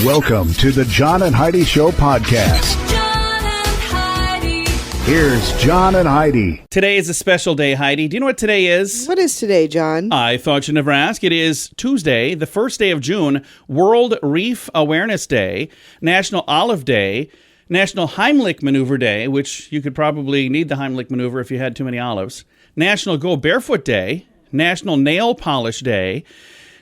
Welcome to the John and Heidi Show podcast. John and Heidi. Here's John and Heidi. Today is a special day, Heidi. Do you know what today is? What is today, John? I thought you'd never ask. It is Tuesday, the first day of June, World Reef Awareness Day, National Olive Day, National Heimlich Maneuver Day, which you could probably need the Heimlich Maneuver if you had too many olives, National Go Barefoot Day, National Nail Polish Day,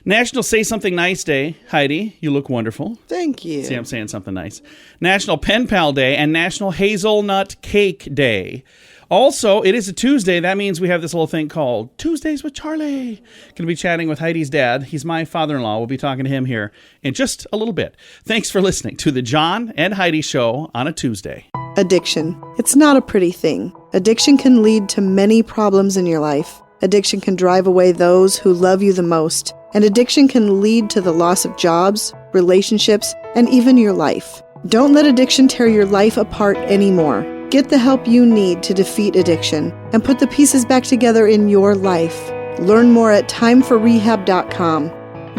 National Say Something Nice Day. Heidi, you look wonderful. Thank you. See, I'm saying something nice. National Pen Pal Day and National Hazelnut Cake Day. Also, it is a Tuesday. That means we have this little thing called Tuesdays with Charlie. Going to be chatting with Heidi's dad. He's my father-in-law. We'll be talking to him here in just a little bit. Thanks for listening to the John and Heidi Show on a Tuesday. Addiction. It's not a pretty thing. Addiction can lead to many problems in your life. Addiction can drive away those who love you the most. And addiction can lead to the loss of jobs, relationships, and even your life. Don't let addiction tear your life apart anymore. Get the help you need to defeat addiction and put the pieces back together in your life. Learn more at timeforrehab.com.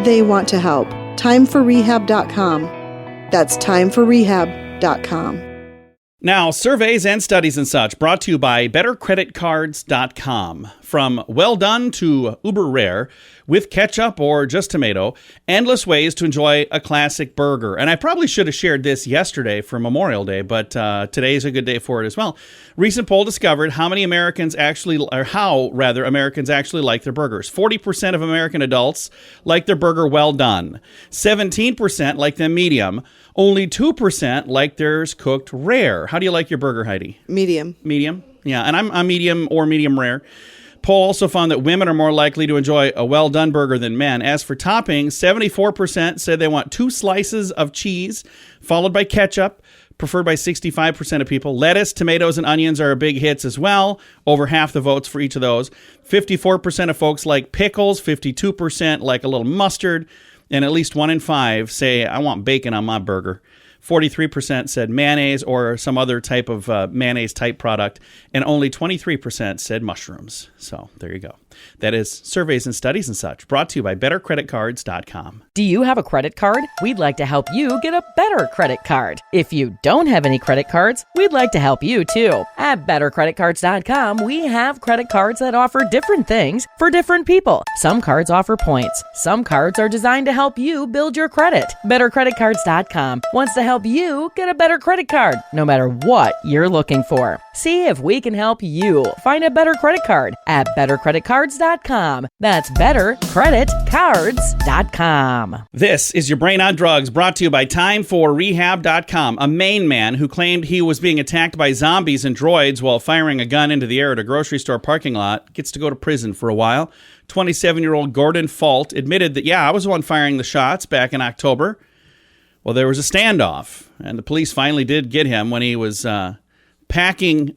They want to help. Timeforrehab.com. That's timeforrehab.com. Now, surveys and studies and such brought to you by BetterCreditCards.com. From well done to uber rare, with ketchup or just tomato, endless ways to enjoy a classic burger. And I probably should have shared this yesterday for Memorial Day, but today is a good day for it as well. Recent poll discovered how Americans actually like their burgers. 40% of American adults like their burger well done. 17% like them medium. Only 2% like theirs cooked rare. How do you like your burger, Heidi? Medium. Medium? Yeah, and I'm medium or medium rare. Poll also found that women are more likely to enjoy a well-done burger than men. As for toppings, 74% said they want 2 slices of cheese, followed by ketchup, preferred by 65% of people. Lettuce, tomatoes, and onions are big hits as well. Over half the votes for each of those. 54% of folks like pickles, 52% like a little mustard, and at least 1 in 5 say, I want bacon on my burger. 43% said mayonnaise or some other type of mayonnaise-type product, and only 23% said mushrooms. So there you go. That is surveys and studies and such, brought to you by BetterCreditCards.com. Do you have a credit card? We'd like to help you get a better credit card. If you don't have any credit cards, we'd like to help you too. At BetterCreditCards.com, we have credit cards that offer different things for different people. Some cards offer points. Some cards are designed to help you build your credit. BetterCreditCards.com wants to help you get a better credit card, no matter what you're looking for. See if we can help you find a better credit card at BetterCreditCards.com. That's BetterCreditCards.com. This is your Brain on Drugs, brought to you by timeforrehab.com. A Maine man who claimed he was being attacked by zombies and droids while firing a gun into the air at a grocery store parking lot gets to go to prison for a while. 27-year-old Gordon Fault admitted that, I was the one firing the shots back in October. Well, there was a standoff, and the police finally did get him when he was pacing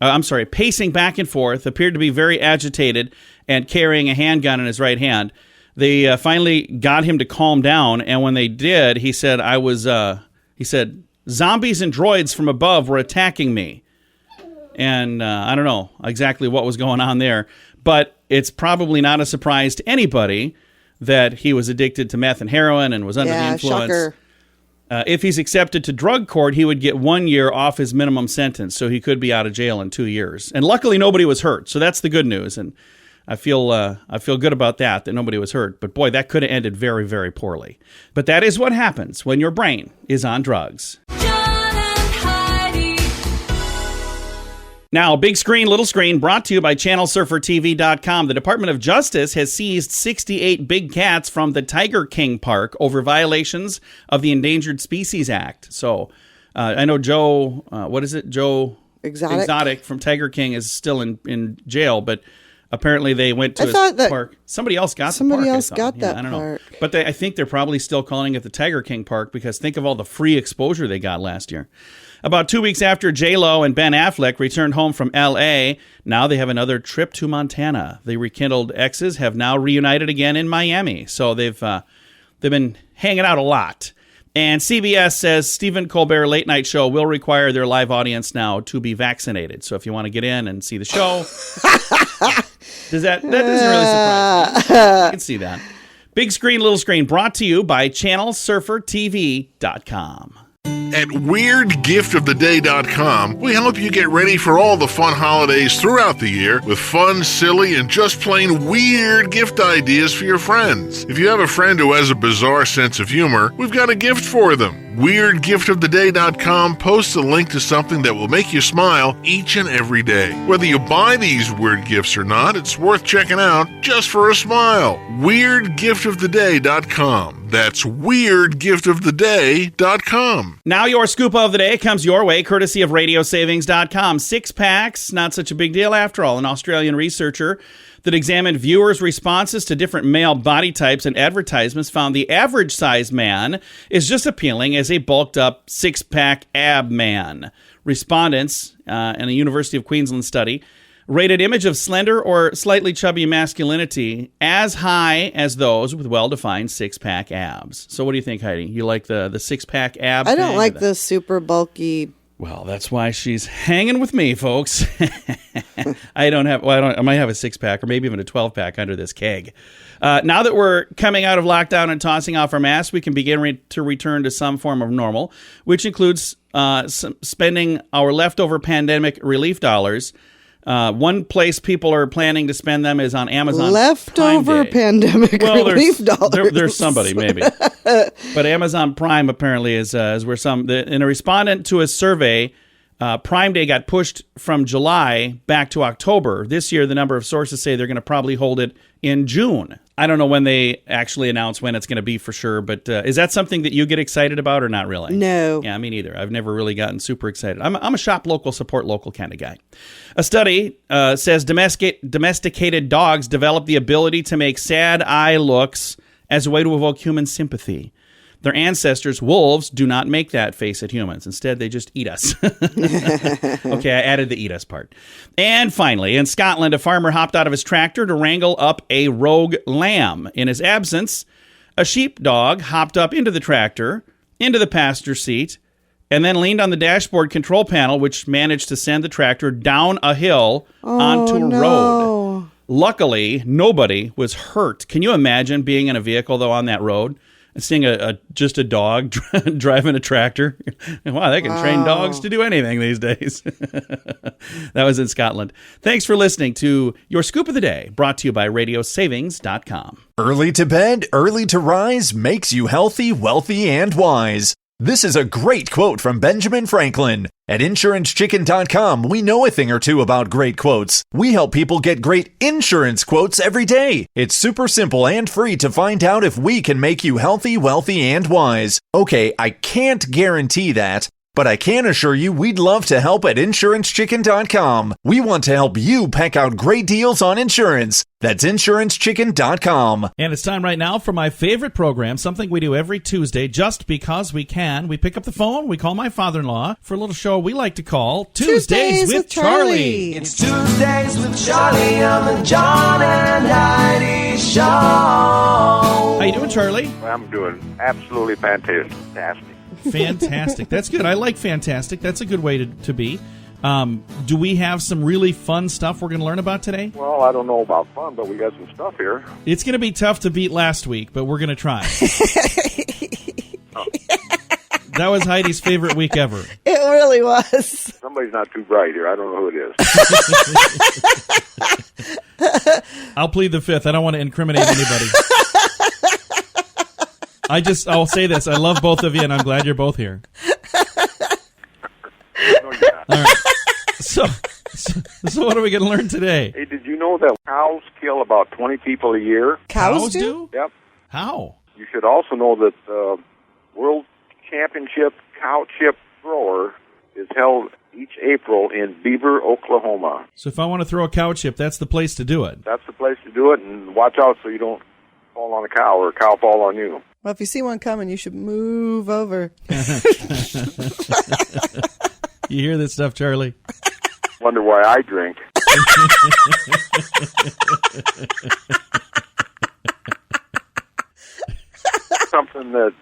back and forth, appeared to be very agitated, and carrying a handgun in his right hand. They finally got him to calm down, and when they did, he said, zombies and droids from above were attacking me. And I don't know exactly what was going on there, but it's probably not a surprise to anybody that he was addicted to meth and heroin and was under the influence. Shocker. If he's accepted to drug court, he would get 1 year off his minimum sentence, so he could be out of jail in 2 years. And luckily, nobody was hurt, so that's the good news. And I feel good about that nobody was hurt. But boy, that could have ended very, very poorly. But that is what happens when your brain is on drugs. John and Heidi. Now, big screen, little screen, brought to you by ChannelSurferTV.com. The Department of Justice has seized 68 big cats from the Tiger King Park over violations of the Endangered Species Act. So, I know Joe, Joe Exotic from Tiger King is still in jail, but apparently they went to his park. Somebody else got the park. Somebody else got that I don't park. know. But I think they're probably still calling it the Tiger King Park because think of all the free exposure they got last year. About 2 weeks after J-Lo and Ben Affleck returned home from L.A., now they have another trip to Montana. The rekindled exes have now reunited again in Miami. So they've been hanging out a lot. And CBS says Stephen Colbert Late Night Show will require their live audience now to be vaccinated. So if you want to get in and see the show, that doesn't really surprise me. You can see that. Big Screen, Little Screen, brought to you by ChannelSurferTV.com. At WeirdGiftOfTheDay.com, we help you get ready for all the fun holidays throughout the year with fun, silly, and just plain weird gift ideas for your friends. If you have a friend who has a bizarre sense of humor, we've got a gift for them. WeirdGiftOfTheDay.com posts a link to something that will make you smile each and every day. Whether you buy these weird gifts or not, it's worth checking out just for a smile. WeirdGiftOfTheDay.com. That's WeirdGiftOfTheDay.com. Now your scoop of the day comes your way, courtesy of RadioSavings.com. 6 packs, not such a big deal after all. An Australian researcher that examined viewers' responses to different male body types and advertisements found the average size man is just appealing as a bulked up 6-pack ab man. Respondents in a University of Queensland study rated image of slender or slightly chubby masculinity as high as those with well-defined 6-pack abs. So what do you think, Heidi? You like the 6-pack ab? I don't like the super bulky. Well, that's why she's hanging with me, folks. I might have a 6-pack or maybe even a 12-pack under this keg. Now that we're coming out of lockdown and tossing off our masks, we can begin to return to some form of normal, which includes spending our leftover pandemic relief dollars. One place people are planning to spend them is on Amazon Leftover Prime Day. pandemic relief dollars. There's somebody, maybe. But Amazon Prime apparently is where some... In a respondent to a survey, Prime Day got pushed from July back to October. This year, the number of sources say they're going to probably hold it in June. I don't know when they actually announce when it's going to be for sure, but is that something that you get excited about or not really? No. Yeah, me neither. I've never really gotten super excited. I'm a shop local, support local kind of guy. A study says domesticated dogs develop the ability to make sad eye looks as a way to evoke human sympathy. Their ancestors, wolves, do not make that face at humans. Instead, they just eat us. Okay, I added the eat us part. And finally, in Scotland, a farmer hopped out of his tractor to wrangle up a rogue lamb. In his absence, a sheepdog hopped up into the tractor, into the passenger seat, and then leaned on the dashboard control panel, which managed to send the tractor down a hill onto a road. Luckily, nobody was hurt. Can you imagine being in a vehicle, though, on that road? And seeing just a dog driving a tractor. Wow, they can train dogs to do anything these days. That was in Scotland. Thanks for listening to Your Scoop of the Day, brought to you by RadioSavings.com. Early to bed, early to rise makes you healthy, wealthy, and wise. This is a great quote from Benjamin Franklin. At InsuranceChicken.com, we know a thing or two about great quotes. We help people get great insurance quotes every day. It's super simple and free to find out if we can make you healthy, wealthy, and wise. Okay, I can't guarantee that, but I can assure you we'd love to help at InsuranceChicken.com. We want to help you peck out great deals on insurance. That's InsuranceChicken.com. And it's time right now for my favorite program, something we do every Tuesday just because we can. We pick up the phone, we call my father-in-law for a little show we like to call Tuesdays with Charlie. It's Tuesdays with Charlie on the John and Heidi Show. How you doing, Charlie? I'm doing absolutely fantastic. Fantastic. That's good. I like fantastic. That's a good way to be. Do we have some really fun stuff we're going to learn about today? Well, I don't know about fun, but we got some stuff here. It's going to be tough to beat last week, but we're going to try. That was Heidi's favorite week ever. It really was. Somebody's not too bright here. I don't know who it is. I'll plead the fifth. I don't want to incriminate anybody. I'll say this. I love both of you, and I'm glad you're both here. All right. So what are we going to learn today? Hey, did you know that cows kill about 20 people a year? Cows do? Yep. How? You should also know that the World Championship Cow Chip Thrower is held each April in Beaver, Oklahoma. So if I want to throw a cow chip, that's the place to do it. That's the place to do it, and watch out so you don't fall on a cow or a cow fall on you. Well, if you see one coming, you should move over. You hear this stuff, Charlie? Wonder why I drink. Something that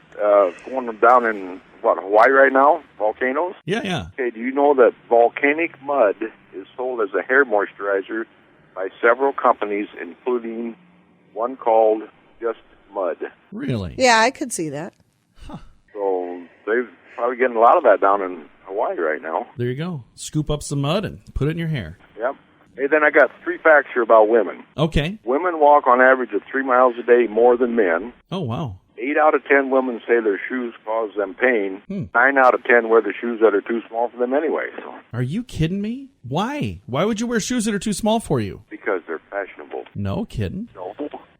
going down in Hawaii right now, volcanoes. Yeah. Okay, do you know that volcanic mud is sold as a hair moisturizer by several companies, including one called Just mud. Really? Yeah, I could see that. So they're probably getting a lot of that down in Hawaii right now. There you go. Scoop up some mud and put it in your hair. Yep. Hey, then I got 3 facts here about women. Okay. Women walk on average of 3 miles a day more than men. Oh, wow. 8 out of 10 women say their shoes cause them pain. 9 out of 10 wear the shoes that are too small for them anyway. So. Are you kidding me? Why? Why would you wear shoes that are too small for you? Because they're fashionable. No kidding. No.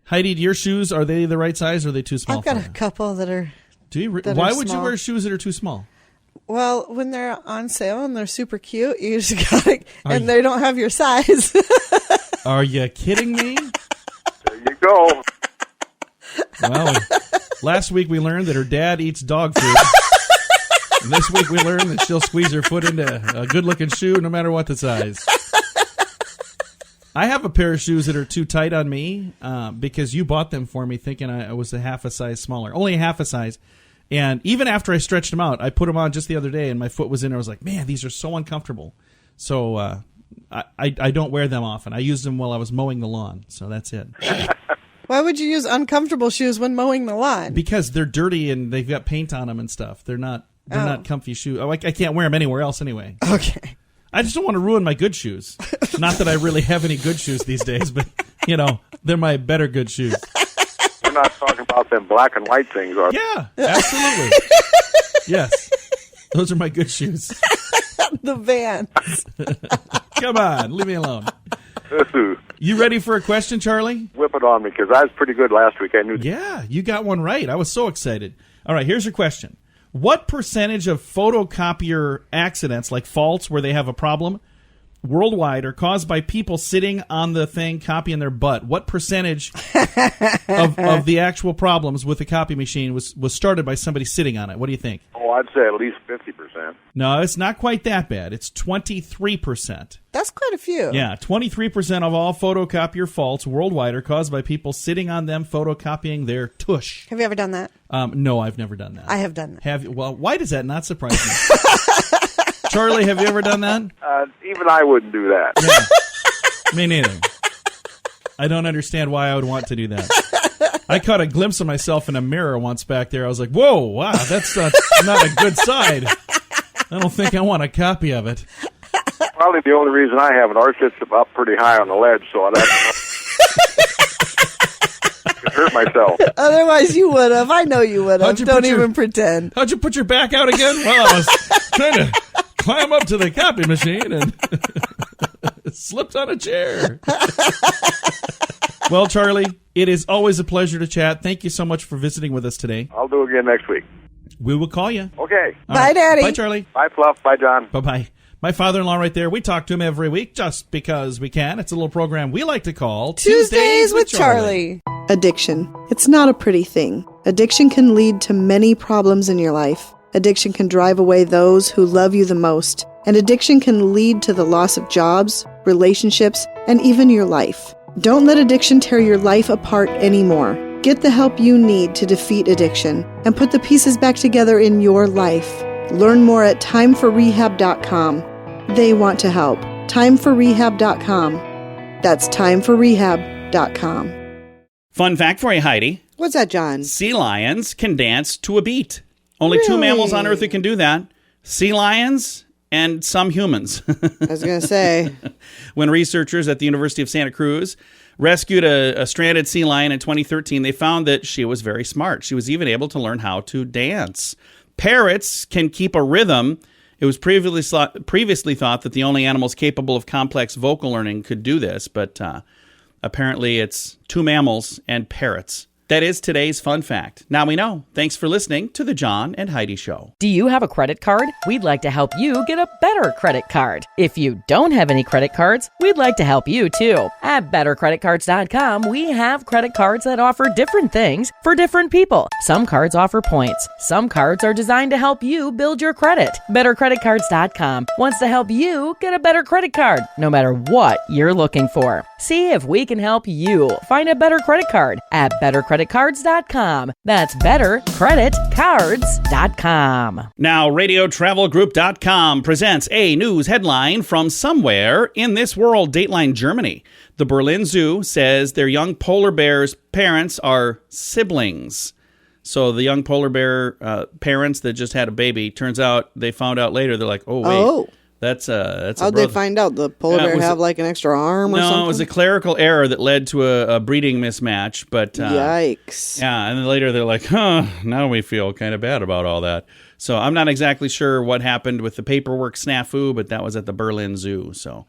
Heidi, your shoes, are they the right size or are they too small I've got for a you? couple that are... Do you that why are would you small. wear shoes that are too small? Well, when they're on sale and they're super cute, you just gotta... you- they don't have your size. Are you kidding me? There you go. Well, last week we learned that her dad eats dog food. And this week we learned that she'll squeeze her foot into a good-looking shoe no matter what the size. I have a pair of shoes that are too tight on me because you bought them for me thinking I was a half a size smaller. Only a half a size. And even after I stretched them out, I put them on just the other day and my foot was in there. I was like, man, these are so uncomfortable. So I don't wear them often. I used them while I was mowing the lawn. So that's it. Why would you use uncomfortable shoes when mowing the lawn? Because they're dirty and they've got paint on them and stuff. They're not comfy shoes. Oh, I can't wear them anywhere else anyway. Okay. I just don't want to ruin my good shoes. Not that I really have any good shoes these days, but, they're my better good shoes. We're not talking about them black and white things, are we? Yeah, absolutely. Yes. Those are my good shoes. The Vans. Come on, leave me alone. You ready for a question, Charlie? Whip it on me, because I was pretty good last week. I knew. Yeah, you got one right. I was so excited. All right, here's your question. What percentage of photocopier accidents, like faults where they have a problem, worldwide are caused by people sitting on the thing copying their butt? What percentage of the actual problems with the copy machine was started by somebody sitting on it? What do you think? Oh, I'd say at least 50%. No, it's not quite that bad. It's 23%. That's quite a few. Yeah, 23% of all photocopier faults worldwide are caused by people sitting on them photocopying their tush. Have you ever done that? No, I've never done that. I have done that. Have you? Well, why does that not surprise me? Charlie, have you ever done that? Even I wouldn't do that. Yeah. Me neither. I don't understand why I would want to do that. I caught a glimpse of myself in a mirror once back there. I was like, whoa, wow, that's not a good side. I don't think I want a copy of it. Probably the only reason I haven't. Ours sits up pretty high on the ledge, so I'd have to hurt myself. Otherwise, you would have. I know you would have. Don't even pretend. How'd you put your back out again? Well, I was trying to climb up to the copy machine and slipped on a chair. Well, Charlie, it is always a pleasure to chat. Thank you so much for visiting with us today. I'll do it again next week. We will call you. Okay. All Bye, right. Daddy. Bye, Charlie. Bye, Fluff. Bye, John. Bye-bye. My father-in-law right there, we talk to him every week just because we can. It's a little program we like to call Tuesdays with Charlie. Addiction. It's not a pretty thing. Addiction can lead to many problems in your life. Addiction can drive away those who love you the most. And addiction can lead to the loss of jobs, relationships, and even your life. Don't let addiction tear your life apart anymore. Get the help you need to defeat addiction and put the pieces back together in your life. Learn more at timeforrehab.com. They want to help. Timeforrehab.com. That's timeforrehab.com. Fun fact for you, Heidi. What's that, John? Sea lions can dance to a beat. Only two mammals on Earth who can do that. Sea lions and some humans. I was going to say. When researchers at the University of Santa Cruz rescued a stranded sea lion in 2013, they found that she was very smart. She was even able to learn how to dance. Parrots can keep a rhythm. It was previously thought that the only animals capable of complex vocal learning could do this, but apparently it's two mammals and parrots. That is today's fun fact. Now we know. Thanks for listening to The John and Heidi Show. Do you have a credit card? We'd like to help you get a better credit card. If you don't have any credit cards, we'd like to help you too. At bettercreditcards.com, we have credit cards that offer different things for different people. Some cards offer points. Some cards are designed to help you build your credit. Bettercreditcards.com wants to help you get a better credit card, no matter what you're looking for. See if we can help you find a better credit card at bettercreditcards.com. That's bettercreditcards.com. Now, RadioTravelGroup.com presents a news headline from somewhere in this world, Dateline Germany. The Berlin Zoo says their young polar bear's parents are siblings. So the young polar bear parents that just had a baby, turns out they found out later, they're like, oh, wait. That's a How'd they find out? The polar bear have like an extra arm or something? No, it was a clerical error that led to a breeding mismatch. But yikes. Yeah, and then later they're like, now we feel kind of bad about all that. So I'm not exactly sure what happened with the paperwork snafu, but that was at the Berlin Zoo. So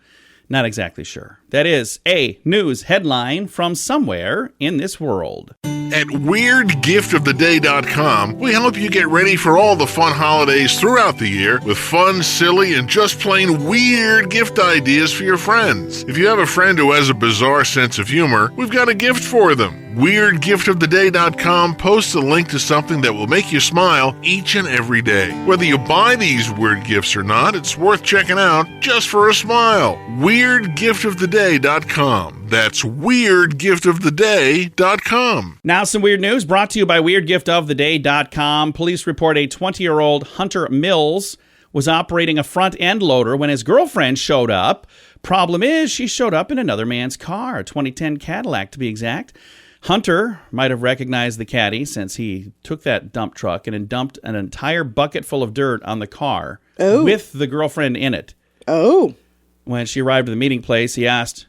not exactly sure. That is a news headline from somewhere in this world. At WeirdGiftOfTheDay.com, we help you get ready for all the fun holidays throughout the year with fun, silly, and just plain weird gift ideas for your friends. If you have a friend who has a bizarre sense of humor, we've got a gift for them. WeirdGiftOfTheDay.com posts a link to something that will make you smile each and every day. Whether you buy these weird gifts or not, it's worth checking out just for a smile. WeirdGiftOfTheDay.com. That's WeirdGiftOfTheDay.com. Now some weird news brought to you by WeirdGiftOfTheDay.com. Police report a 20-year-old Hunter Mills was operating a front end loader when his girlfriend showed up. Problem is, she showed up in another man's car, a 2010 Cadillac to be exact. Hunter might have recognized the caddy since he took that dump truck and dumped an entire bucket full of dirt on the car with the girlfriend in it. When she arrived at the meeting place, he asked,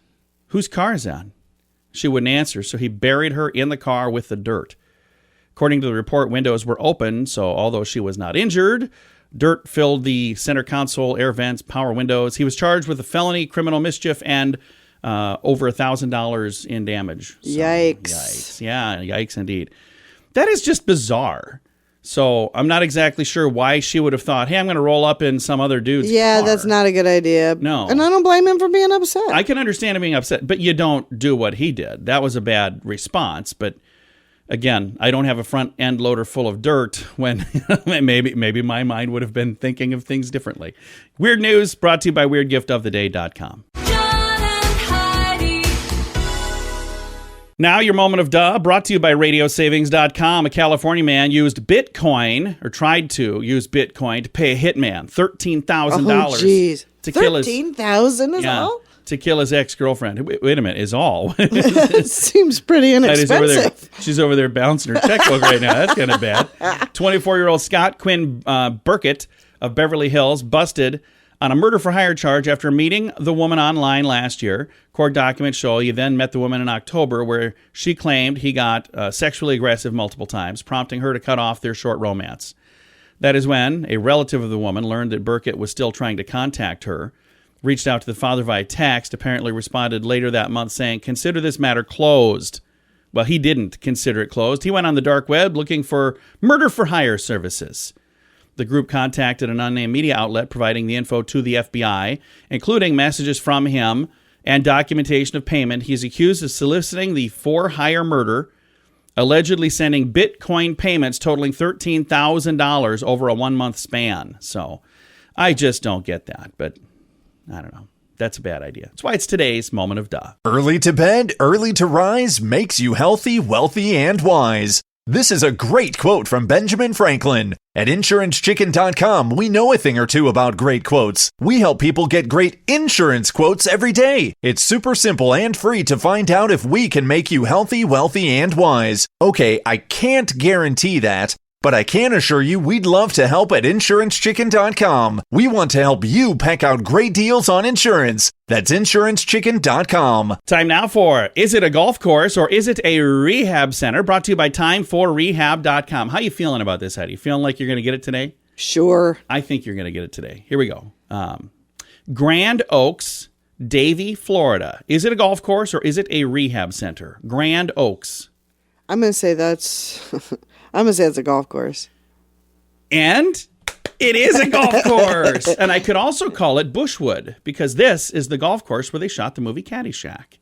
"Whose car is that?" She wouldn't answer, so he buried her in the car with the dirt. According to the report, windows were open, so although she was not injured, dirt filled the center console, air vents, power windows. He was charged with a felony, criminal mischief, and over $1,000 in damage. So, yikes. Yeah, yikes indeed. That is just bizarre. So I'm not exactly sure why she would have thought, hey, I'm going to roll up in some other dude's car. That's not a good idea. No. And I don't blame him for being upset. I can understand him being upset, but you don't do what he did. That was a bad response. But again, I don't have a front end loader full of dirt when maybe my mind would have been thinking of things differently. Weird news brought to you by WeirdGiftOfTheDay.com. John and Heidi. Now your moment of duh, brought to you by RadioSavings.com. A California man used Bitcoin, or tried to use Bitcoin, to pay a hitman $13,000 to kill his... $13,000 is all? To kill his ex-girlfriend. Wait a minute, is all. It seems pretty inexpensive. She's over there bouncing her checkbook right now. That's kind of bad. 24-year-old Scott Quinn Burkett of Beverly Hills busted on a murder-for-hire charge after meeting the woman online last year. Court documents show he then met the woman in October, where she claimed he got sexually aggressive multiple times, prompting her to cut off their short romance. That is when a relative of the woman learned that Burkett was still trying to contact her, reached out to the father via text, apparently responded later that month saying, "Consider this matter closed." Well, he didn't consider it closed. He went on the dark web looking for murder-for-hire services. The group contacted an unnamed media outlet providing the info to the FBI, including messages from him and documentation of payment. He's accused of soliciting the for-hire murder, allegedly sending Bitcoin payments totaling $13,000 over a 1-month span. So I just don't get that, but I don't know. That's a bad idea. That's why it's today's moment of duh. Early to bed, early to rise makes you healthy, wealthy, and wise. This is a great quote from Benjamin Franklin. At InsuranceChicken.com, we know a thing or two about great quotes. We help people get great insurance quotes every day. It's super simple and free to find out if we can make you healthy, wealthy, and wise. Okay, I can't guarantee that, but I can assure you we'd love to help at InsuranceChicken.com. We want to help you pack out great deals on insurance. That's InsuranceChicken.com. Time now for Is It a Golf Course or Is It a Rehab Center? Brought to you by Time4Rehab.com. How you feeling about this, Heidi? You feeling like you're going to get it today? Sure. I think you're going to get it today. Here we go. Grand Oaks, Davie, Florida. Is it a golf course or is it a rehab center? Grand Oaks. I'm going to say that's... I'm going to say it's a golf course. And it is a golf course. And I could also call it Bushwood, because this is the golf course where they shot the movie Caddyshack.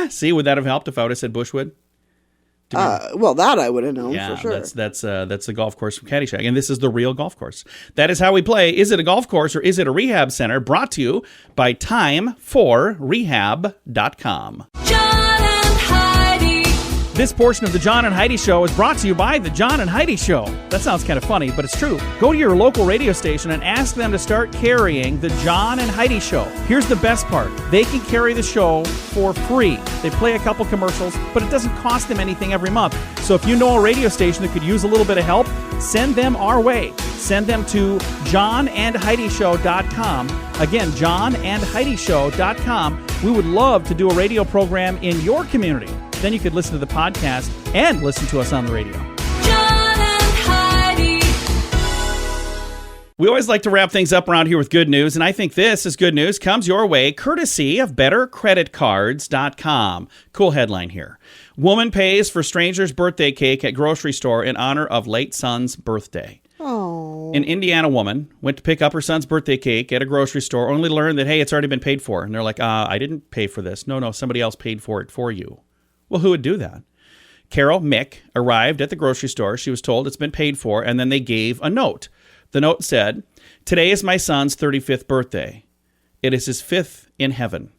See, would that have helped if I would have said Bushwood? Well, that I would have known Yeah, for sure. that's the golf course from Caddyshack, and this is the real golf course. That is how we play. Is it a golf course or is it a rehab center? Brought to you by Time4Rehab.com. John and Heidi. This portion of the John and Heidi Show is brought to you by the John and Heidi Show. That sounds kind of funny, but it's true. Go to your local radio station and ask them to start carrying the John and Heidi Show. Here's the best part. They can carry the show for free. They play a couple commercials, but it doesn't cost them anything every month. So if you know a radio station that could use a little bit of help, send them our way. Send them to johnandheidishow.com. Again, johnandheidishow.com. We would love to do a radio program in your community. Then you could listen to the podcast and listen to us on the radio. John and Heidi. We always like to wrap things up around here with good news, and I think this is good news. Comes your way courtesy of BetterCreditCards.com. Cool headline here. Woman pays for stranger's birthday cake at grocery store in honor of late son's birthday. Oh. An Indiana woman went to pick up her son's birthday cake at a grocery store, only to learn that, hey, it's already been paid for. And they're like, I didn't pay for this. No, somebody else paid for it for you. Well, who would do that? Carol Mick arrived at the grocery store. She was told it's been paid for, and then they gave a note. The note said, "Today is my son's 35th birthday. It is his 5th in heaven.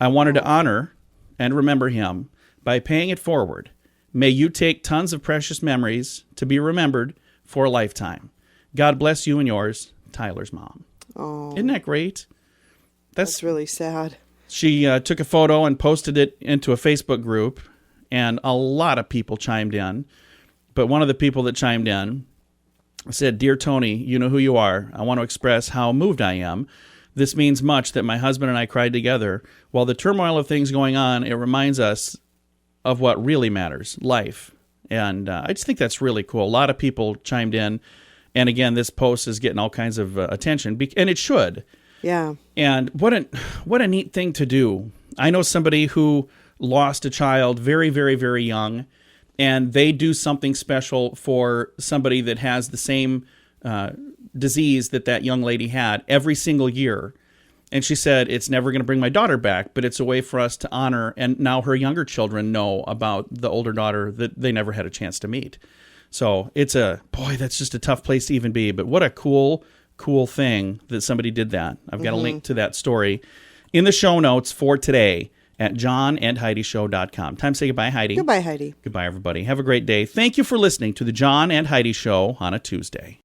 I wanted to honor and remember him by paying it forward. May you take tons of precious memories to be remembered for a lifetime. God bless you and yours, Tyler's mom." Oh. Isn't that great? That's really sad. She took a photo and posted it into a Facebook group, and a lot of people chimed in. But one of the people that chimed in said, "Dear Tony, you know who you are. I want to express how moved I am. This means much that my husband and I cried together. While the turmoil of things going on, it reminds us of what really matters, life." And I just think that's really cool. A lot of people chimed in. And again, this post is getting all kinds of attention, and it should. Yeah. And what a neat thing to do. I know somebody who lost a child very, very, very young, and they do something special for somebody that has the same disease that young lady had every single year. And she said, it's never going to bring my daughter back, but it's a way for us to honor, and now her younger children know about the older daughter that they never had a chance to meet. So that's just a tough place to even be. But what a cool thing that somebody did that. I've got a link to that story in the show notes for today at johnandheidishow.com. Time to say goodbye, Heidi. Goodbye, Heidi. Goodbye, everybody. Have a great day. Thank you for listening to the John and Heidi Show on a Tuesday.